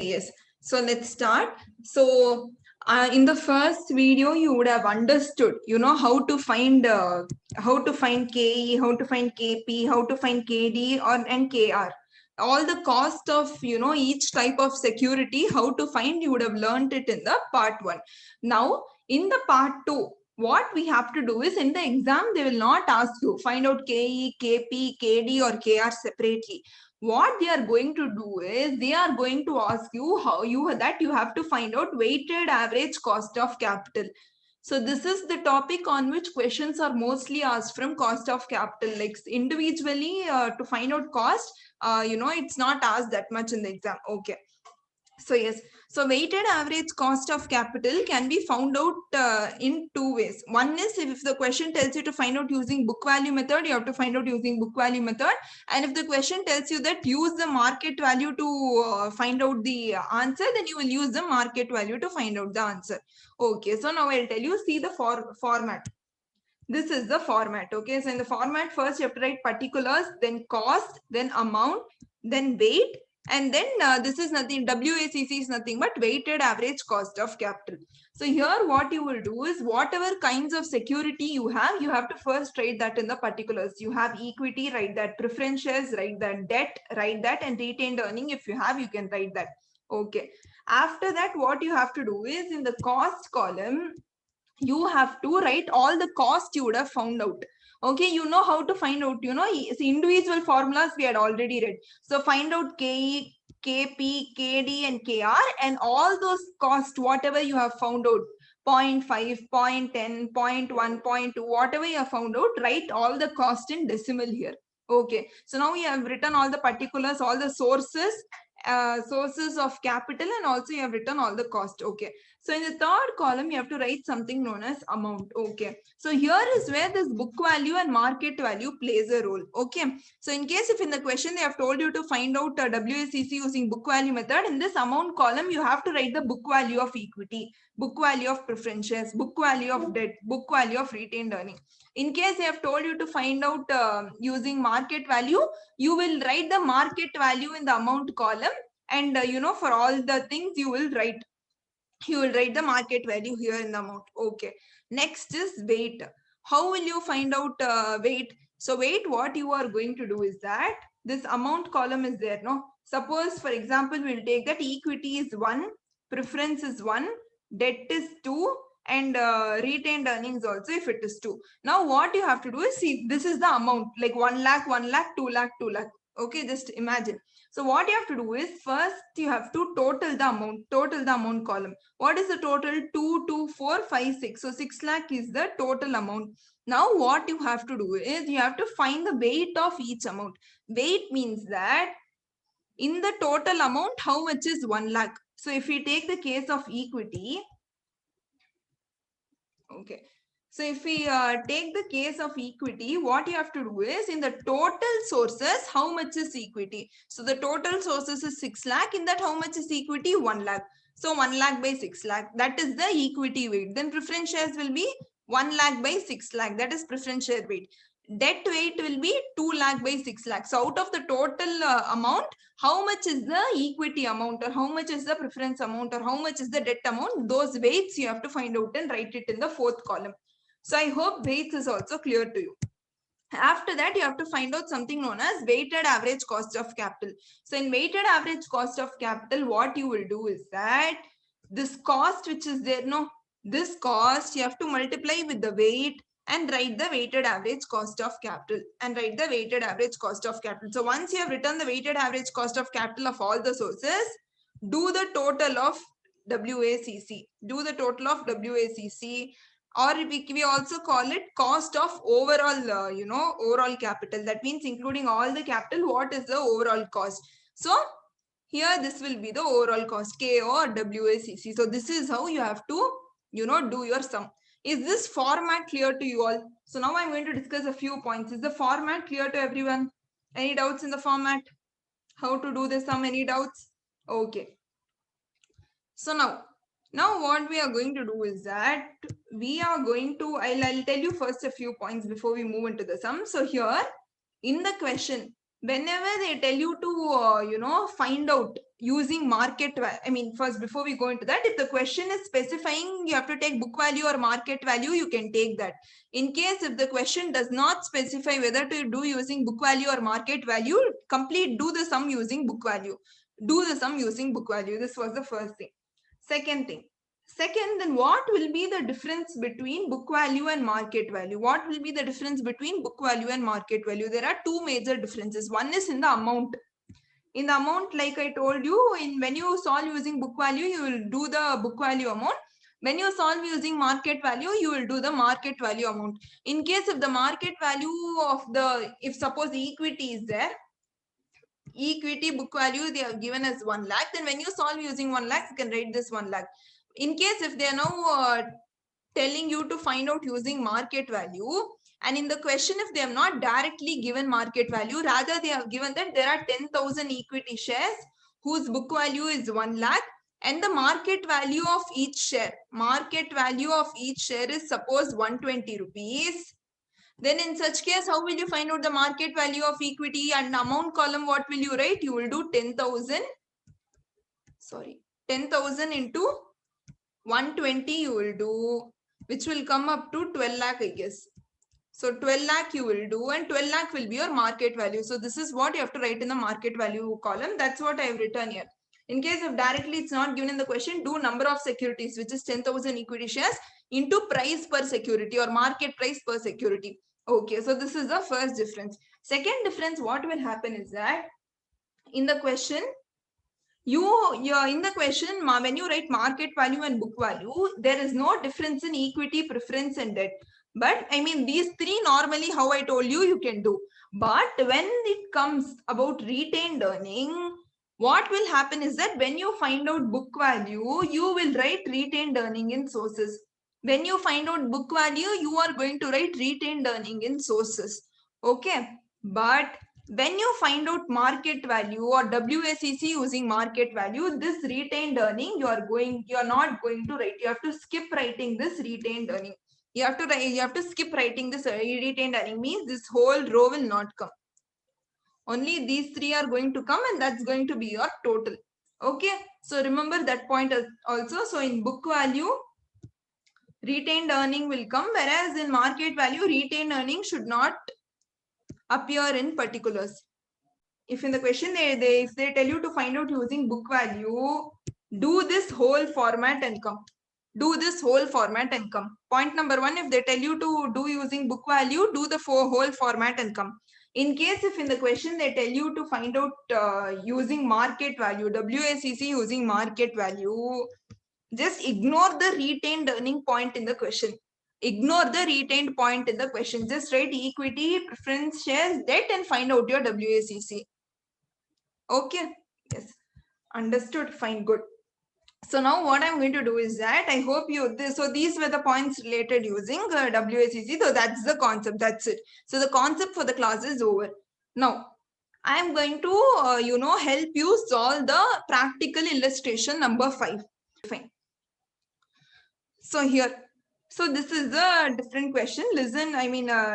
Yes, so let's start. So in the first video you would have understood, how to find KE, how to find KP, how to find KD or and KR. All the cost of each type of security, how to find, you would have learned it in the part 1. Now in the part 2, what we have to do is, in the exam they will not ask you find out KE, KP, KD or KR separately. What they are going to do is, they are going to ask you how you have to find out weighted average cost of capital. So this is the topic on which questions are mostly asked from cost of capital. Like individually to find out cost, it's not asked that much in the exam. Okay. So yes, so weighted average cost of capital can be found out in two ways. One is, if the question tells you to find out using book value method, you have to find out using book value method. And if the question tells you that use the market value to find out the answer, then you will use the market value to find out the answer. Okay, so now I'll tell you, see the format. This is the format. Okay, so in the format, first you have to write particulars, then cost, then amount, then weight, and then this is nothing, WACC is nothing but weighted average cost of capital. So here what you will do is, whatever kinds of security you have to first write that in the particulars. You have equity, write that. Preference shares, write that. Debt, write that. And retained earning, if you have, you can write that. Okay. After that, what you have to do is, in the cost column, you have to write all the cost you would have found out. Okay, you know how to find out, individual formulas we had already read. So find out KE, KP, KD and KR, and all those cost, whatever you have found out, 0.5, 0.10, 0.1, 0.2, whatever you have found out, write all the cost in decimal here. Okay, so now we have written all the particulars, all the sources of capital, and also you have written all the cost. Okay, so in the third column, you have to write something known as amount. Okay. So here is where this book value and market value plays a role. Okay. So in case if in the question they have told you to find out WACC using book value method, in this amount column, you have to write the book value of equity, book value of preference shares, book value of debt, book value of retained earning. In case they have told you to find out using market value, you will write the market value in the amount column. And, for all the things you will write the market value here in the amount. Okay. Next is weight. How will you find out weight? So weight, what you are going to do is that this amount column is there. No, suppose for example, we'll take that equity is 1, preference is 1, debt is 2, and retained earnings also if it is 2. Now what you have to do is, see, this is the amount, like 1 lakh, 1 lakh, 2 lakh, 2 lakh. Okay, just imagine. So what you have to do is, first you have to total the amount column. What is the total? 2, 2, 4, 5, 6. So 6 lakh is the total amount. Now what you have to do is, you have to find the weight of each amount. Weight means that in the total amount, how much is 1 lakh? So if we take the case of equity, okay. So if we take the case of equity, what you have to do is, in the total sources, how much is equity? So the total sources is 6 lakh. In that, how much is equity? 1 lakh. So 1 lakh by 6 lakh, that is the equity weight. Then preference shares will be 1 lakh by 6 lakh, that is preference share weight. Debt weight will be 2 lakh by 6 lakh. So out of the total amount, how much is the equity amount, or how much is the preference amount, or how much is the debt amount? Those weights you have to find out and write it in the fourth column. So I hope weights is also clear to you. After that, you have to find out something known as weighted average cost of capital. So in weighted average cost of capital, what you will do is that this cost which is there, this cost you have to multiply with the weight and write the weighted average cost of capital, So once you have written the weighted average cost of capital of all the sources, do the total of WACC. Or we also call it cost of overall, overall capital. That means including all the capital, what is the overall cost? So here this will be the overall cost, K or WACC. So this is how you have to, do your sum. Is this format clear to you all? So now I'm going to discuss a few points. Is the format clear to everyone? Any doubts in the format? How to do the sum? Any doubts? Okay. So now what we are going to do is that we are going to, I'll tell you first a few points before we move into the sum. So here in the question, whenever they tell you to, find out using market value. I mean, first, before we go into that, if the question is specifying you have to take book value or market value, you can take that. In case if the question does not specify whether to do using book value or market value, do the sum using book value. Do the sum using book value. This was the first thing. Second, then what will be the difference between book value and market value? What will be the difference between book value and market value? There are two major differences. One is in the amount. In the amount, like I told you, when you solve using book value, you will do the book value amount. When you solve using market value, you will do the market value amount. In case if the market value of if suppose the equity is there, equity book value they have given as 1 lakh, then when you solve using 1 lakh, you can write this 1 lakh. In case if they are now telling you to find out using market value, and in the question if they have not directly given market value, rather they have given that there are 10,000 equity shares whose book value is 1 lakh, and the market value of each share is suppose 120 rupees. Then in such case, how will you find out the market value of equity? And amount column, what will you write? You will do 10,000 into 120 you will do, which will come up to 12 lakh, I guess. So 12 lakh you will do, and 12 lakh will be your market value. So this is what you have to write in the market value column. That's what I have written here. In case if directly it's not given in the question, do number of securities, which is 10,000 equity shares into price per security or market price per security. Okay, so this is the first difference. Second difference, what will happen is that in the question, in the question, when you write market value and book value, there is no difference in equity, preference, and debt. But I mean, these three normally, how I told you, you can do. But when it comes about retained earning, what will happen is that when you find out book value, you will write retained earning in sources. When you find out book value, you are going to write retained earning in sources. Okay. But when you find out market value or WACC using market value, this retained earning, you are not going to write. You have to skip writing this retained earning. You have to skip writing this retained earning, means this whole row will not come. Only these three are going to come, and that's going to be your total. Okay. So remember that point also. So in book value, retained earning will come, whereas in market value, retained earning should not appear in particulars. If in the question if they tell you to find out using book value, do this whole format and come. Do this whole format and come. Point number 1, if they tell you to do using book value, do the whole format and come. In case if in the question they tell you to find out using market value, WACC using market value, just ignore the retained earning point in the question. Ignore the retained point in the question. Just write equity, preference shares, debt, and find out your WACC. Okay. Yes. Understood. Fine. Good. So now what I'm going to do is that I hope so these were the points related using WACC. So that's the concept. That's it. So the concept for the class is over. Now I'm going to, help you solve the practical illustration number 5. Fine. So here, so this is a different question. Listen,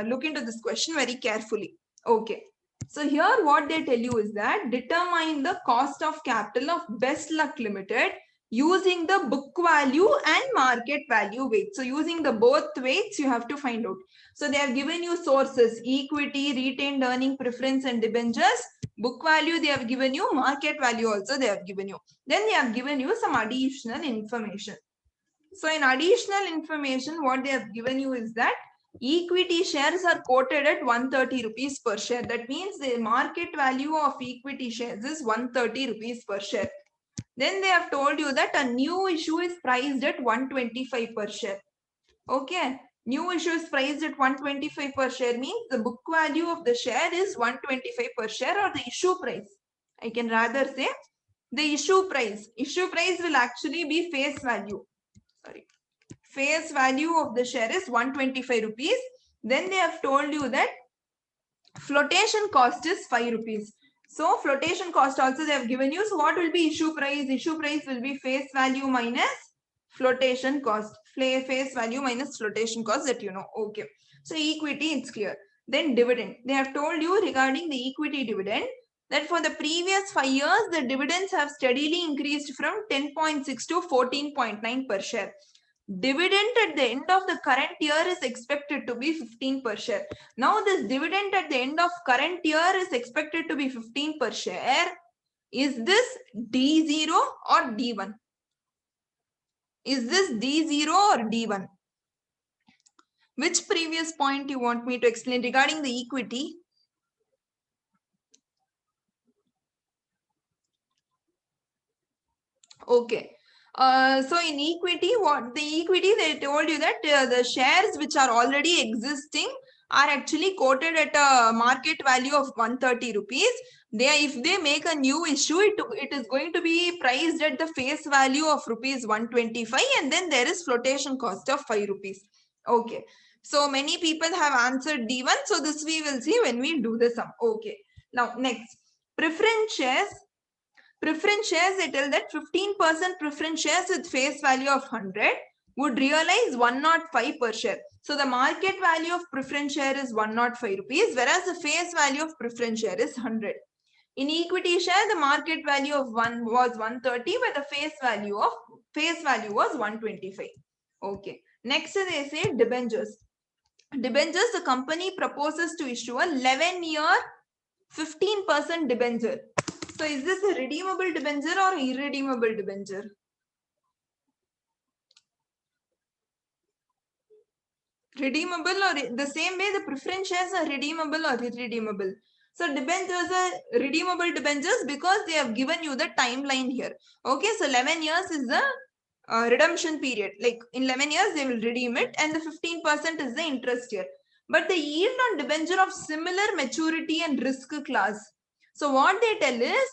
look into this question very carefully. Okay. So here what they tell you is that determine the cost of capital of Best Luck Limited using the book value and market value weight. So using the both weights, you have to find out. So they have given you sources, equity, retained earning, preference, and debentures. Book value they have given you, market value also they have given you. Then they have given you some additional information. So in additional information, what they have given you is that equity shares are quoted at 130 rupees per share. That means the market value of equity shares is 130 rupees per share. Then they have told you that a new issue is priced at 125 per share. Okay. New issue is priced at 125 per share means the book value of the share is 125 per share, or the issue price. I can rather say the issue price. Issue price will actually be face value. Face value of the share is 125 rupees. Then they have told you that flotation cost is 5 rupees. So flotation cost also they have given you. So what will be issue price? Issue price will be face value minus flotation cost. Face value minus flotation cost, that you know. Okay. So equity, it's clear. Then dividend. They have told you regarding the equity dividend. that for the previous 5 years, the dividends have steadily increased from 10.6 to 14.9 per share. Dividend at the end of the current year is expected to be 15 per share. Now this dividend at the end of current year is expected to be 15 per share. Is this D0 or D1? Is this D0 or D1? Which previous point you want me to explain regarding the equity? Okay. So in equity, they told you that the shares which are already existing are actually quoted at a market value of 130 rupees. If they make a new issue, it is going to be priced at the face value of rupees 125, and then there is flotation cost of 5 rupees. Okay. So many people have answered D1. So this we will see when we do the sum. Okay. Now next, preference shares. Preference shares, they tell that 15% preference shares with face value of 100 would realize 105 per share. So the market value of preference share is 105 rupees, whereas the face value of preference share is 100. In equity share, the market value of one was 130, but the face value was 125. Okay. Next, they say debentures. Debentures, the company proposes to issue a 11-year 15% debenture. So is this a redeemable debenture or irredeemable debenture? Redeemable, or the same way the preference shares are redeemable or irredeemable. So debentures are redeemable debentures because they have given you the timeline here. Okay, so 11 years is the redemption period. Like in 11 years they will redeem it, and the 15% is the interest here. But the yield on debenture of similar maturity and risk class. So what they tell is,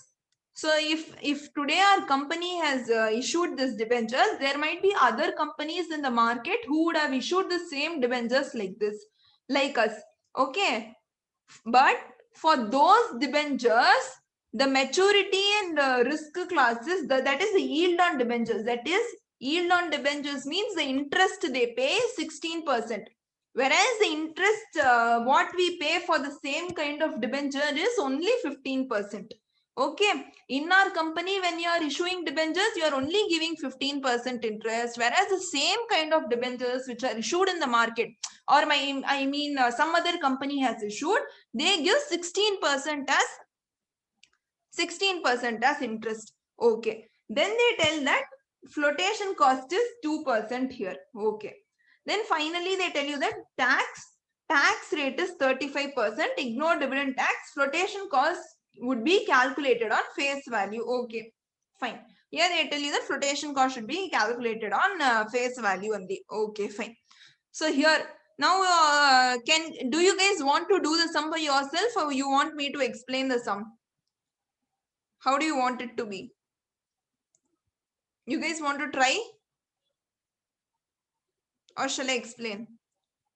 so if today our company has issued this debentures, there might be other companies in the market who would have issued the same debentures like this, like us. Okay, but for those debentures, the maturity and risk classes, that is the yield on debentures. That is, yield on debentures means the interest they pay is 16%. Whereas the interest what we pay for the same kind of debenture is only 15%. Okay, in our company, when you are issuing debentures, you are only giving 15% interest, whereas the same kind of debentures which are issued in the market, or some other company has issued, they give 16% as interest. Okay, then they tell that flotation cost is 2% here. Okay, then finally they tell you that tax rate is 35%. Ignore dividend tax. Flotation cost would be calculated on face value. Okay, fine. Here they tell you that flotation cost should be calculated on face value only. Okay, fine. So here now, do you guys want to do the sum by yourself, or you want me to explain the sum? How do you want it to be? You guys want to try, or shall I explain?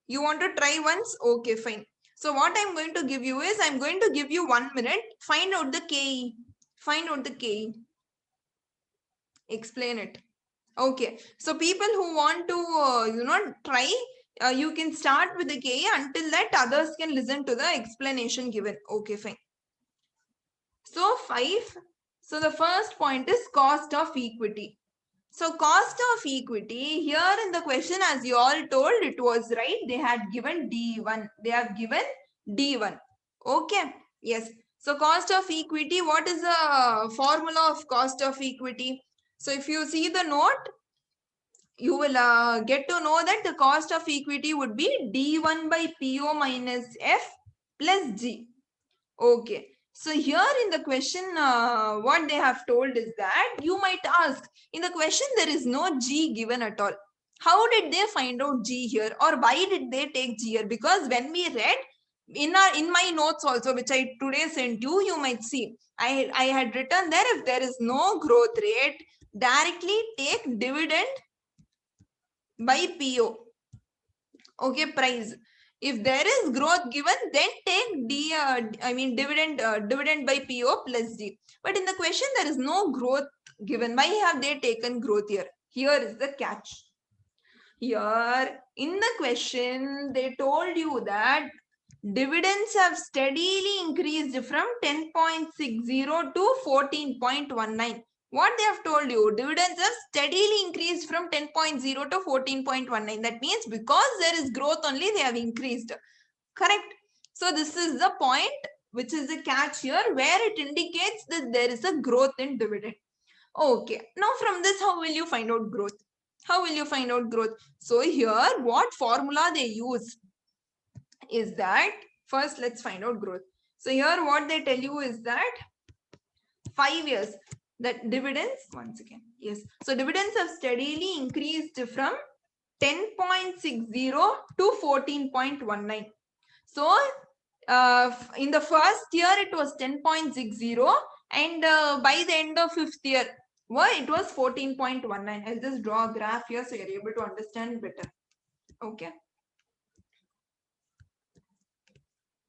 You want to try once? Okay, fine. So what I'm going to give you is, I'm going to give you 1 minute. Find out the KE. Find out the KE. Explain it. Okay. So people who want to, try, you can start with the KE. Until that, others can listen to the explanation given. Okay, fine. So 5. So the first point is cost of equity. So cost of equity here in the question, as you all told, it was right. They had given D1. They have given D1. Okay. Yes. So cost of equity, what is the formula of cost of equity? So if you see the note, you will get to know that the cost of equity would be D1 by PO minus F plus G. Okay. So here in the question, what they have told is that you might ask, in the question there is no G given at all. How did they find out G here, or why did they take G here? Because when we read in my notes also, which I today sent you, you might see I had written there, if there is no growth rate, directly take dividend by PO. Okay, price. If there is growth given, then take dividend by PO plus D. But in the question, there is no growth given. Why have they taken growth here? Here is the catch. Here in the question, they told you that dividends have steadily increased from 10.60 to 14.19. What they have told you, dividends have steadily increased from 10.0 to 14.19. That means because there is growth only, they have increased. Correct. So this is the point, which is the catch here, where it indicates that there is a growth in dividend. Okay. Now from this, how will you find out growth? How will you find out growth? So here, what formula they use is that, first let's find out growth. So here what they tell you is that 5 years, that dividends, once again, yes. So dividends have steadily increased from 10.60 to 14.19. So in the first year it was 10.60 and by the end of 5th year, it was 14.19. I'll just draw a graph here so you're able to understand better. Okay.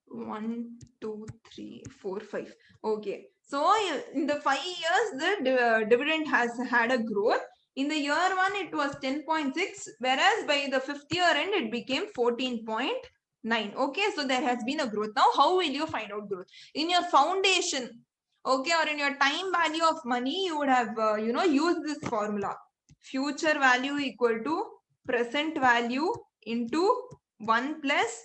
1, 2, 3, 4, 5. Okay. So in the 5 years, the dividend has had a growth. In the year 1, it was 10.6, whereas by the 5th year end, it became 14.9. Okay. So there has been a growth. Now, how will you find out growth? In your foundation, okay, or in your time value of money, you would have, used this formula. Future value equal to present value into 1 plus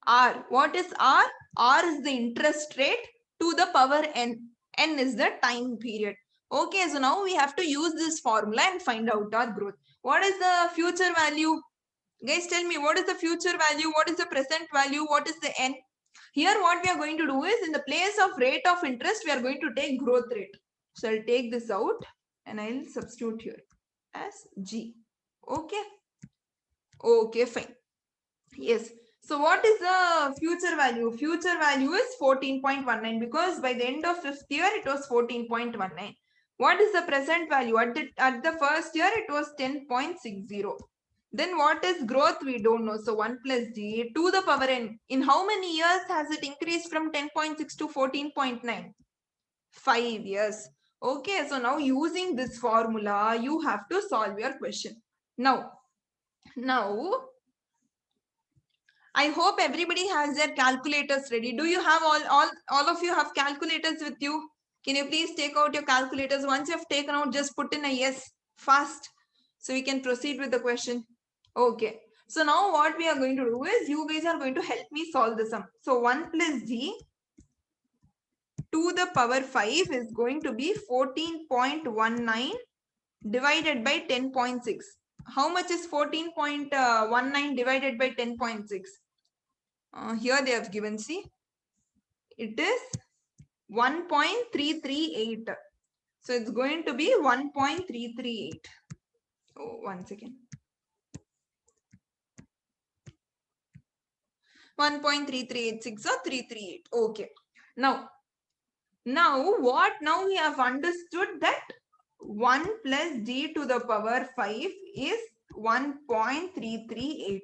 R. What is R? R is the interest rate to the power n. N is the time period. Okay, so now we have to use this formula and find out our growth. What is the future value? Guys, tell me, what is the future value? What is the present value? What is the n? Here, what we are going to do is, in the place of rate of interest, we are going to take growth rate. So I'll take this out and I'll substitute here as G. Okay. Okay, fine. Yes. So what is the future value? Future value is 14.19 because by the end of 5th year, it was 14.19. What is the present value? At the first year, it was 10.60. Then what is growth? We don't know. So 1 plus D to the power n. In how many years has it increased from 10.6 to 14.9? 5 years. Okay. So now using this formula, you have to solve your question. Now, I hope everybody has their calculators ready. Do you have all of you have calculators with you? Can you please take out your calculators? Once you've taken out, just put in a yes fast so we can proceed with the question. Okay. So now what we are going to do is you guys are going to help me solve the sum. So 1 plus G to the power 5 is going to be 14.19 divided by 10.6. How much is 14.19 divided by 10.6? Here they have given, see, it is 1.338. So it's going to be 1.338. Oh, 1 second. 1.3386 or 338. Okay. Now what? Now we have understood that 1 plus D to the power 5 is 1.338.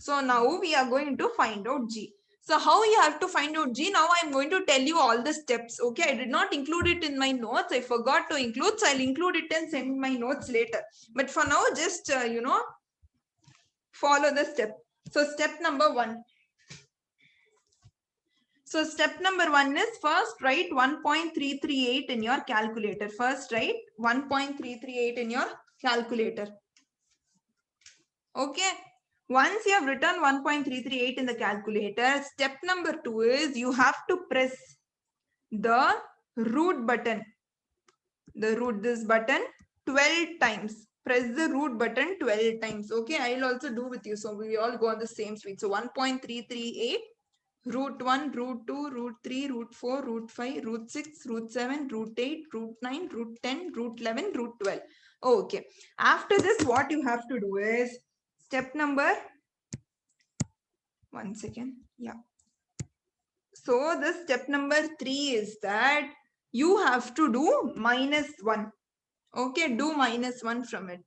So now we are going to find out G. So how you have to find out G? Now I'm going to tell you all the steps. Okay, I did not include it in my notes. I forgot to include. So I'll include it and send my notes later. But for now, just, follow the step. So step number 1. So step number 1 is first write 1.338 in your calculator. First write 1.338 in your calculator. Okay. Once you have written 1.338 in the calculator, step number 2 is you have to press the root button. This button 12 times. Press the root button 12 times. Okay. I'll also do with you. So we all go on the same speed. So 1.338. Root 1, root 2, root 3, root 4, root 5, root 6, root 7, root 8, root 9, root 10, root 11, root 12. Okay. After this, what you have to do is step number, 1 second. Yeah. So the step number 3 is that you have to do -1. Okay. Do -1 from it.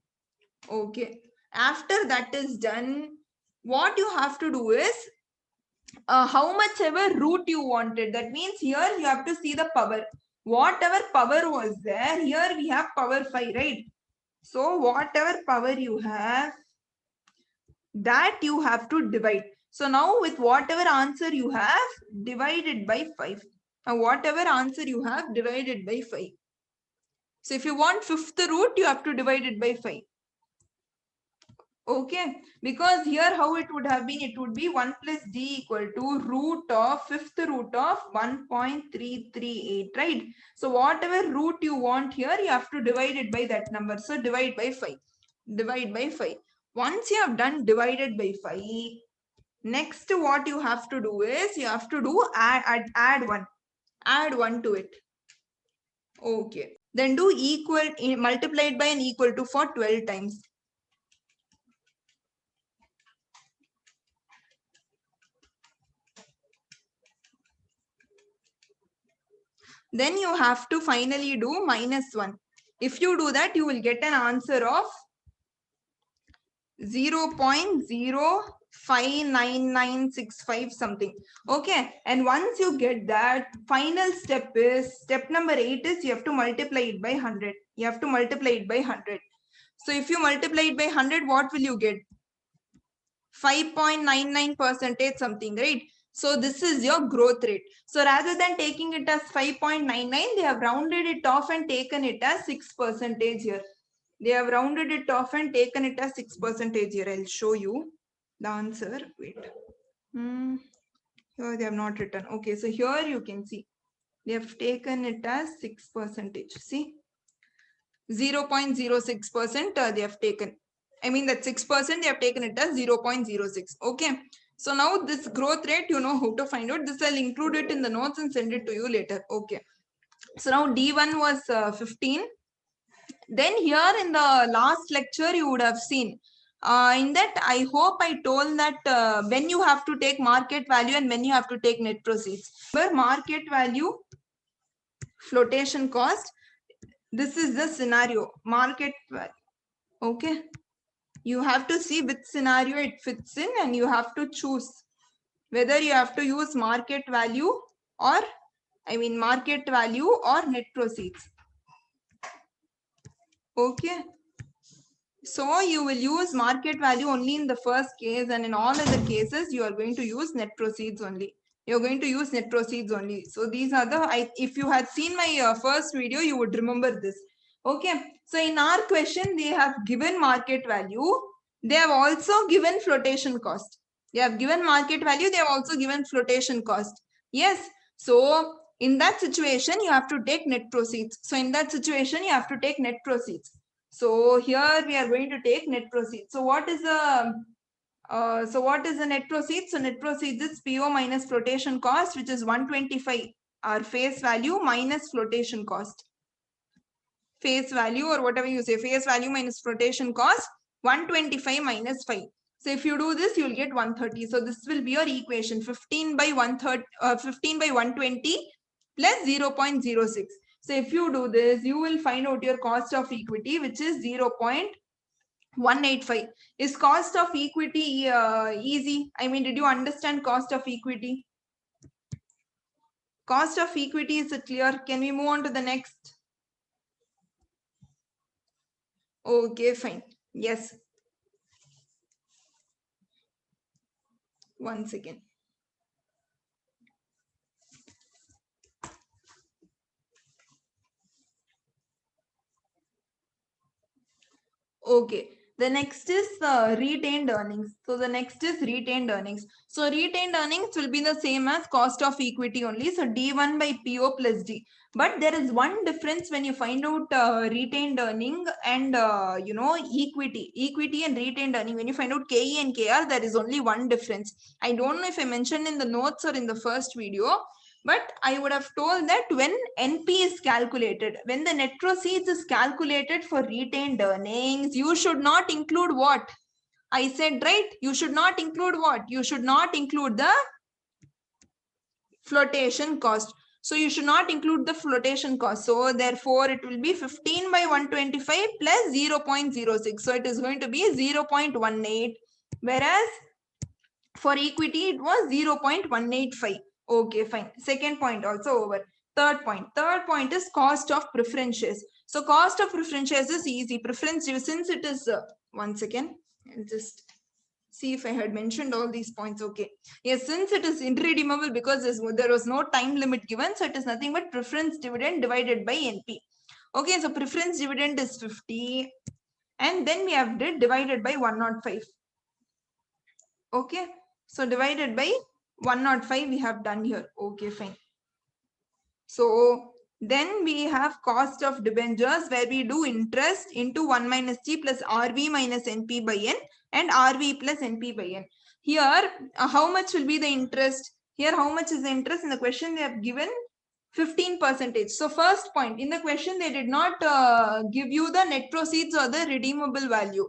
Okay. After that is done, what you have to do is how much ever root you wanted. That means here you have to see the power. Whatever power was there, here we have power 5, right? So whatever power you have, that you have to divide. So now with whatever answer you have, divided by 5. Now whatever answer you have, divided by 5. So if you want fifth root, you have to divide it by 5. Okay, because here how it would have been, it would be 1 plus d equal to root of fifth root of 1.338, right? So whatever root you want here, you have to divide it by that number. So divide by 5. Divide by 5. Once you have done divided by 5, next what you have to do is, you have to do add 1. Add 1 to it. Okay. Then do equal, multiplied by and equal to for 12 times. Then you have to finally do -1. If you do that, you will get an answer of 0.059965 something. Okay, and once you get that, final step is, step number 8 is you have to multiply it by 100. You have to multiply it by 100. So if you multiply it by 100, what will you get? 5.99% something, right? So this is your growth rate. So rather than taking it as 5.99, they have rounded it off and taken it as 6% here. They have rounded it off and taken it as 6% here. I'll show you the answer. Wait. Here they have not written. Okay, so here you can see they have taken it as 6%. See, 0.06% they have taken. I mean that 6% they have taken it as 0.06. Okay. So now this growth rate, you know how to find out. This I'll include it in the notes and send it to you later. Okay. So now D1 was 15. Then here in the last lecture, you would have seen. In that, I hope I told that when you have to take market value and when you have to take net proceeds. Remember, market value, flotation cost. This is the scenario. Market value. Okay. You have to see which scenario it fits in and you have to choose whether you have to use market value or market value or net proceeds. Okay. So you will use market value only in the first case, and in all other cases you are going to use net proceeds only. You're going to use net proceeds only. So these are the, if you had seen my first video, you would remember this. Okay. So in our question, they have given market value. They have also given flotation cost. They have given market value. They have also given flotation cost. Yes. So in that situation, you have to take net proceeds. So in that situation, you have to take net proceeds. So here we are going to take net proceeds. So what is the net proceeds? So net proceeds is PO minus flotation cost, which is 125, our face value minus flotation cost. Face value, or whatever you say, face value minus flotation cost, 125 minus 5. So if you do this, you'll get 130. So this will be your equation, 15 by 120 plus 0.06. So if you do this, you will find out your cost of equity, which is 0.185. Is cost of equity easy? I mean, did you understand cost of equity? Cost of equity, is it clear? Can we move on to the next? Okay, fine. Yes. One second. Okay. The next is retained earnings. So the next is retained earnings. So retained earnings will be the same as cost of equity only. So D1 by PO plus D. But there is one difference when you find out retained earning and equity and retained earning. When you find out KE and KR, there is only one difference. I don't know if I mentioned in the notes or in the first video. But I would have told that when NP is calculated, when the net proceeds is calculated for retained earnings, you should not include what? I said, right? You should not include what? You should not include the flotation cost. So you should not include the flotation cost. So therefore, it will be 15 by 125 plus 0.06. So it is going to be 0.18. Whereas for equity, it was 0.185. Okay, fine. Second point also over. Third point is cost of preference shares. So cost of preference shares is easy. Preference, since it is, one second, I'll just see if I had mentioned all these points. Okay. Yes, since it is irredeemable because there was no time limit given, so it is nothing but preference dividend divided by NP. Okay, so preference dividend is 50, and then we have divided by 105. Okay, so divided by 105 we have done here. Okay, fine. So then we have cost of debentures where we do interest into 1 minus T plus RV minus NP by N and RV plus NP by N. Here, how much will be the interest? Here, how much is the interest? In the question they have given 15%. So first point, in the question they did not give you the net proceeds or the redeemable value.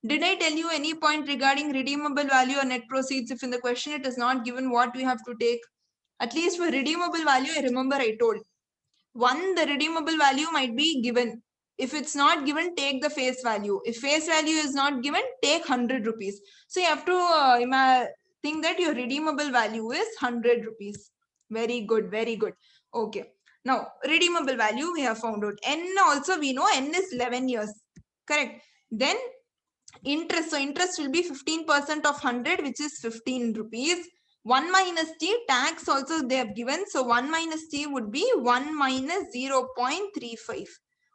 Did I tell you any point regarding redeemable value or net proceeds? If in the question it is not given, what we have to take? At least for redeemable value, I remember I told. One, the redeemable value might be given. If it's not given, take the face value. If face value is not given, take 100 rupees. So you have to think that your redeemable value is 100 rupees. Very good, very good. Okay. Now, redeemable value we have found out. N also we know N is 11 years. Correct. Then interest. So interest will be 15% of 100, which is 15 rupees. 1 minus T, tax also they have given. So 1 minus T would be 1 minus 0.35.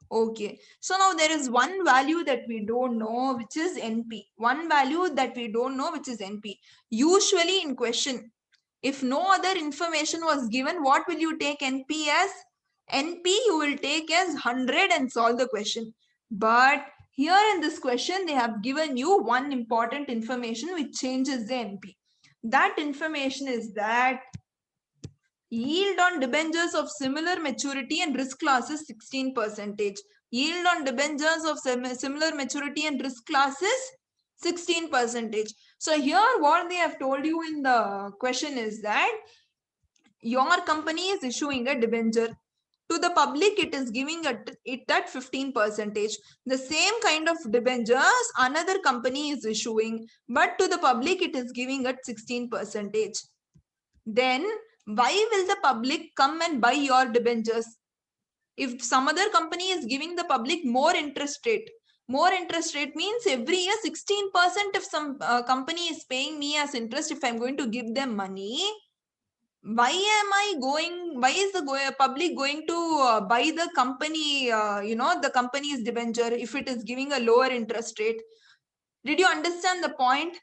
Okay. So now there is one value that we don't know, which is NP. One value that we don't know, which is NP. Usually in question, if no other information was given, what will you take NP as? NP you will take as 100 and solve the question. But here in this question, they have given you one important information which changes the NP. That information is that yield on debentures of similar maturity and risk class is 16%. Yield on debentures of similar maturity and risk class is 16%. So here what they have told you in the question is that your company is issuing a debenture. To the public, it is giving it at 15%. The same kind of debentures another company is issuing, but to the public, it is giving at 16%. Then why will the public come and buy your debentures? If some other company is giving the public more interest rate means every year 16%. If some company is paying me as interest, if I'm going to give them money, why is the public going to buy the company, the company's debenture if it is giving a lower interest rate? Did you understand the point?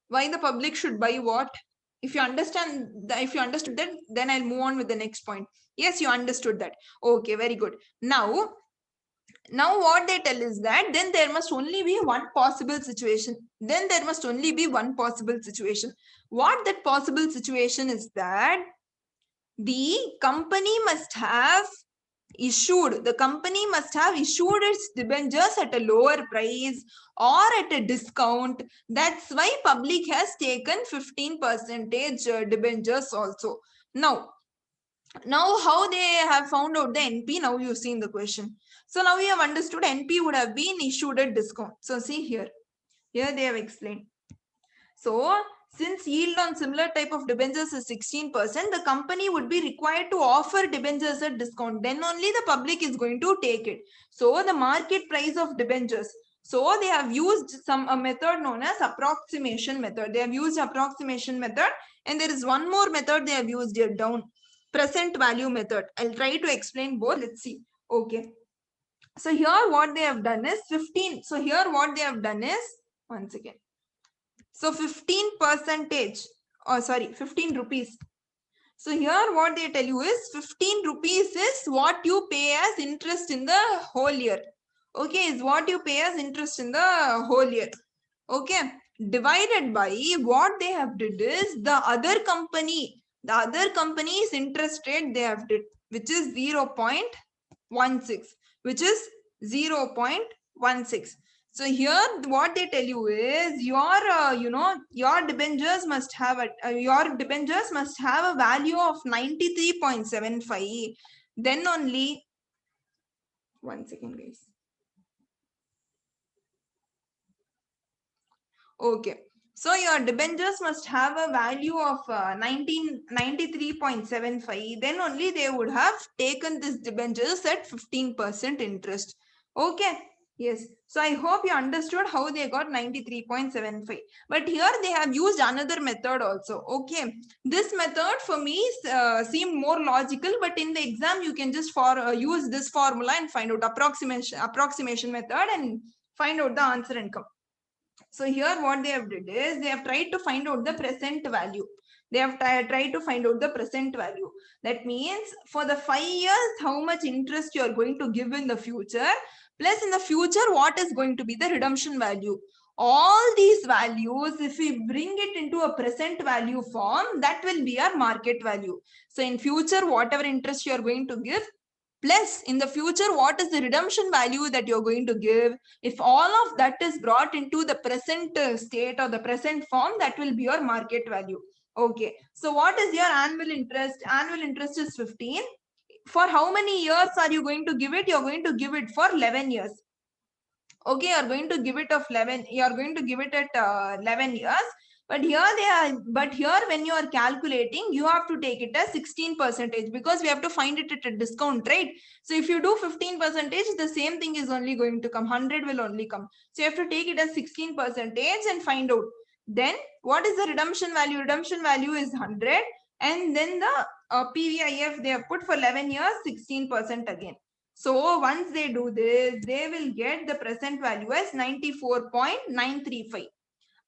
Why the public should buy what? If you understand that, if you understood that, then I'll move on with the next point. Yes, you understood that. Okay, very good. Now what they tell is that then there must only be one possible situation. Then there must only be one possible situation. What that possible situation is that the company must have issued its debentures at a lower price or at a discount. That's why public has taken 15% debentures also. Now how they have found out the NP? Now you've seen the question. So now you have understood NP would have been issued at discount. So see here they have explained. So since yield on similar type of debentures is 16%, the company would be required to offer debentures at discount. Then only the public is going to take it. So the market price of debentures. So they have used a method known as approximation method. They have used approximation method, and there is one more method they have used here down, present value method. I'll try to explain both. Let's see. Okay. So here what they have done is 15. So here what they have done is, once again. So 15%, 15 rupees. So here what they tell you is 15 rupees is what you pay as interest in the whole year. Okay, is what you pay as interest in the whole year. Okay, divided by what they have did is the other company's interest rate they have did, which is 0.16, which is 0.16. So here what they tell you is your debentures must have a value of 93.75. Then only, one second guys. Okay. So your debentures must have a value of 93.75. Then only they would have taken this debentures at 15% interest. Okay. Yes. So I hope you understood how they got 93.75. But here they have used another method also. Okay. This method for me seemed more logical, but in the exam you can just use this formula and find out approximation method and find out the answer and come. So here what they have did is they have tried to find out the present value. They have tried to find out the present value. That means for the 5 years, how much interest you are going to give in the future, plus in the future, what is going to be the redemption value. All these values, if we bring it into a present value form, that will be our market value. So in future, whatever interest you are going to give, plus in the future, what is the redemption value that you're going to give? If all of that is brought into the present state or the present form, that will be your market value. Okay. So what is your annual interest? Annual interest is 15. For how many years are you going to give it? You're going to give it for 11 years. Okay, you're going to give it of 11. You're going to give it at 11 years. But here when you are calculating, you have to take it as 16% because we have to find it at a discount, right? So if you do 15%, the same thing is only going to come. 100 will only come. So you have to take it as 16% and find out. Then what is the redemption value? Redemption value is 100. And then the PVIF they have put for 11 years, 16% again. So once they do this, they will get the present value as 94.935.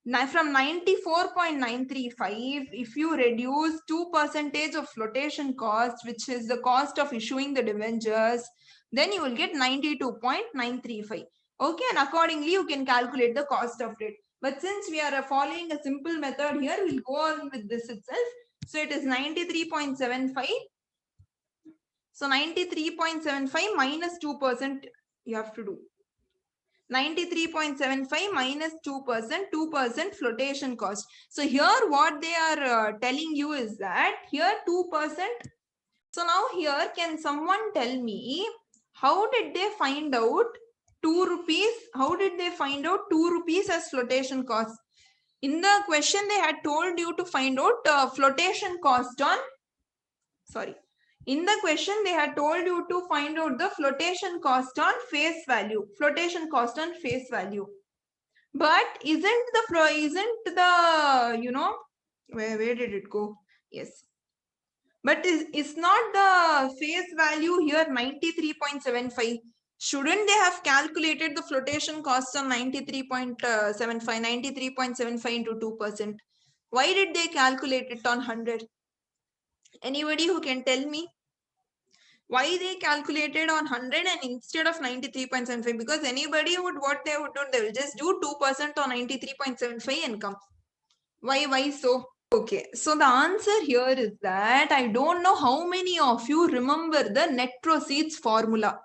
Now from 94.935, if you reduce 2% of flotation cost, which is the cost of issuing the debentures, then you will get 92.935. Okay, and accordingly you can calculate the cost of it. But since we are following a simple method here, we'll go on with this itself. So it is 93.75. So 93.75 minus 2% you have to do. 93.75 minus 2%, 2% flotation cost. So here what they are telling you is that here 2%. So now here can someone tell me how did they find out 2 rupees? How did they find out 2 rupees as flotation cost? In the question they had told you to find out flotation cost on, sorry. In the question, they had told you to find out the flotation cost on face value. Flotation cost on face value. But isn't the you know, where did it go? Yes. But is not the face value here 93.75? Shouldn't they have calculated the flotation cost on 93.75, 93.75 into 2%? Why did they calculate it on 100? Anybody who can tell me? Why they calculated on 100 and instead of 93.75? Because anybody would, what they would do, they will just do 2% on 93.75 and come. Why so? Okay, so the answer here is that I don't know how many of you remember the net proceeds formula.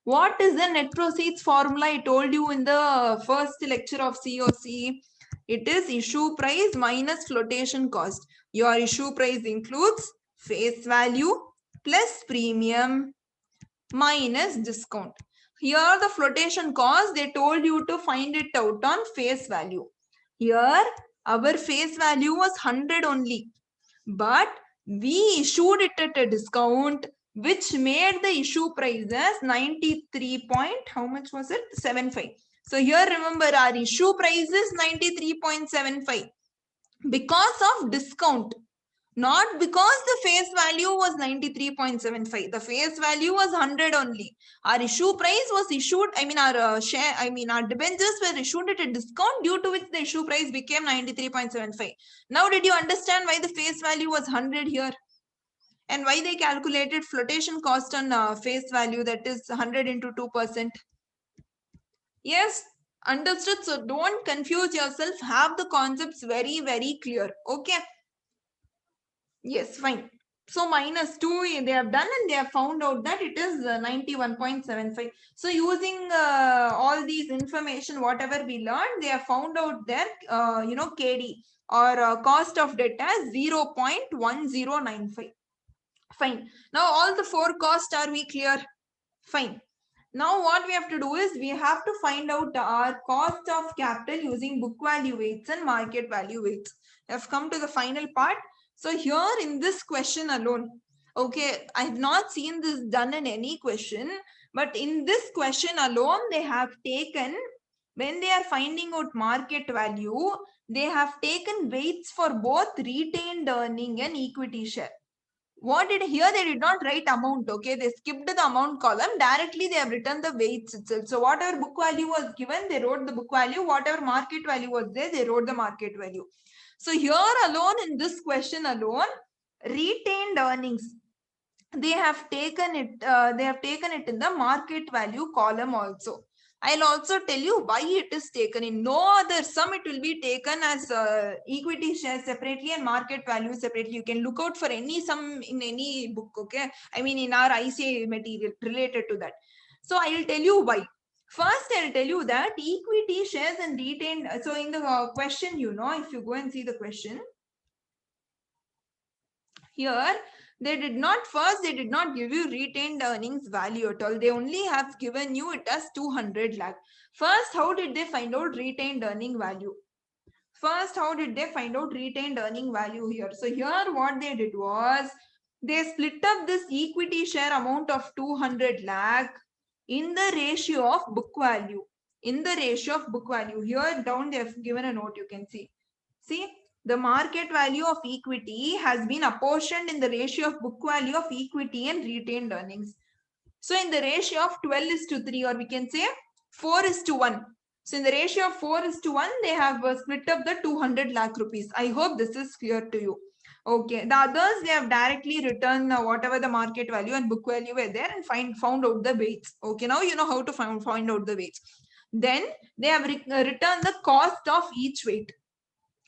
What is the net proceeds formula? I told you in the first lecture of COC. It is issue price minus flotation cost. Your issue price includes face value plus premium minus discount. Here the flotation cost, they told you to find it out on face value. Here our face value was 100 only, but we issued it at a discount which made the issue price as 93 point, how much was it? 75. So here remember our issue price is 93.75 because of discount. Not because the face value was 93.75. The face value was 100 only. Our issue price was issued, our debentures were issued at a discount due to which the issue price became 93.75. Now, did you understand why the face value was 100 here? And why they calculated flotation cost on face value, that is 100 into 2%? Yes, understood. So don't confuse yourself. Have the concepts very, very clear. Okay. Yes, fine. So minus 2 they have done and they have found out that it is 91.75. So using all these information, whatever we learned, they have found out their, KD or cost of debt as 0.1095. Fine. Now all the 4 costs are we clear? Fine. Now what we have to do is we have to find out our cost of capital using book value weights and market value weights. I have come to the final part. So here in this question alone, okay, I have not seen this done in any question, But in this question alone, they have taken, when they are finding out market value, they have taken weights for both retained earning and equity share. What did here? They did not write amount. Okay, they skipped the amount column. Directly they have written the weights itself. So whatever book value was given, they wrote the book value. Whatever market value was there, they wrote the market value. So here alone, in this question alone, retained earnings, they have taken it. They have taken it in the market value column also. I'll also tell you why it is taken. In no other sum, it will be taken as equity shares separately and market value separately. You can look out for any sum in any book, okay? I mean, in our ICA material related to that. So I'll tell you why. First, I'll tell you that equity shares and retained. So in the question, you know, if you go and see the question, here they did not give you retained earnings value at all. They only have given you it as 200 lakh. First, how did they find out retained earning value? First, how did they find out retained earning value here? So here what they did was, they split up this equity share amount of 200 lakh in the ratio of book value. In the ratio of book value. Here down they have given a note, you can see. See, the market value of equity has been apportioned in the ratio of book value of equity and retained earnings. So in the ratio of 12:3, or we can say 4:1. So in the ratio of 4:1, they have split up the 200 lakh rupees. I hope this is clear to you. Okay, the others, they have directly written whatever the market value and book value were there and found out the weights. Okay, now you know how to find out the weights. Then they have written the cost of each weight.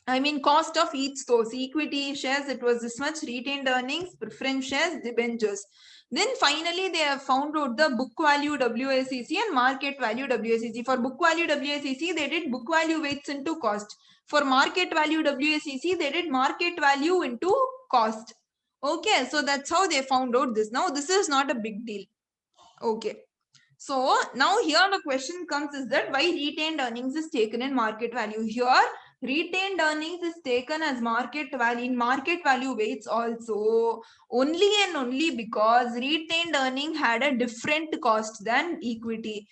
I mean, cost of each source. Equity shares, it was this much. Retained earnings, preference shares, debentures. Then finally, they have found out the book value WACC and market value WACC. For book value WACC, they did book value weights into cost. For market value WACC, they did market value into cost. Okay, so that's how they found out this. Now, this is not a big deal. Okay. So now here the question comes is that why retained earnings is taken in market value. Here retained earnings is taken as market value in market value weights also only and only because retained earning had a different cost than equity.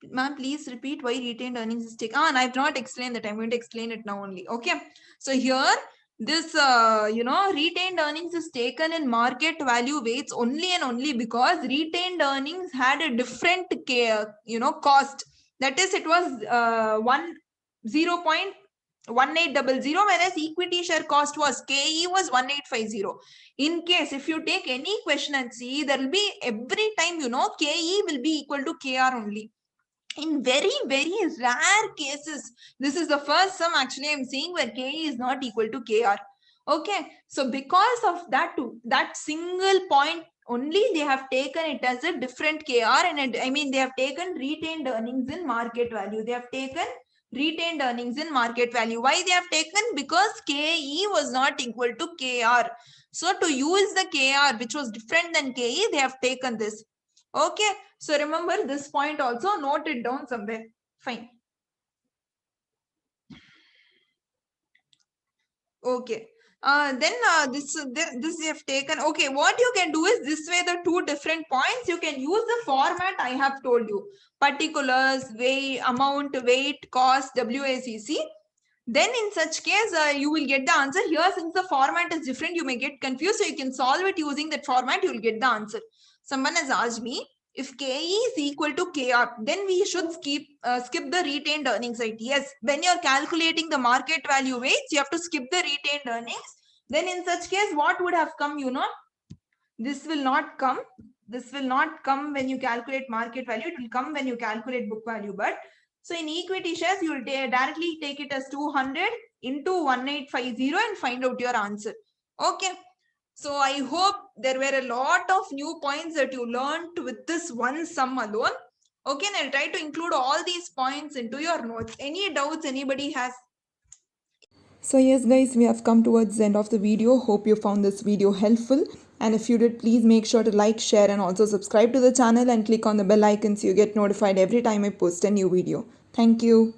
Ma'am, please repeat why retained earnings is taken. And I've not explained that. I'm going to explain it now only. Okay. So here this retained earnings is taken in market value weights only and only because retained earnings had a different cost. That is, it was 0.1800, whereas equity share cost was KE was 1850. In case if you take any question and see, there will be every time KE will be equal to KR only. In very, very rare cases, this is the first sum actually I'm seeing where KE is not equal to KR. Okay, so because of that single point only, they have taken it as a different KR, and they have taken retained earnings in market value. They have taken retained earnings in market value. Why they have taken? Because KE was not equal to KR. So to use the KR, which was different than KE, they have taken this. Okay, so remember this point also, note it down somewhere. Fine. Okay. This you have taken. Okay, what you can do is this way, the two different points, you can use the format I have told you. Particulars, weight, amount, weight, cost, WACC. Then in such case, you will get the answer. Here, since the format is different, you may get confused. So you can solve it using that format, you will get the answer. Someone has asked me, if KE is equal to KR, then we should skip the retained earnings, right? Yes, when you're calculating the market value weights, you have to skip the retained earnings. Then in such case, what would have come, this will not come. This will not come when you calculate market value. It will come when you calculate book value. But so in equity shares, you will directly take it as 200 into 1850 and find out your answer. Okay. So I hope there were a lot of new points that you learned with this one sum alone. Okay, and I'll try to include all these points into your notes. Any doubts anybody has? So yes guys, we have come towards the end of the video. Hope you found this video helpful. And if you did, please make sure to like, share and also subscribe to the channel and click on the bell icon so you get notified every time I post a new video. Thank you.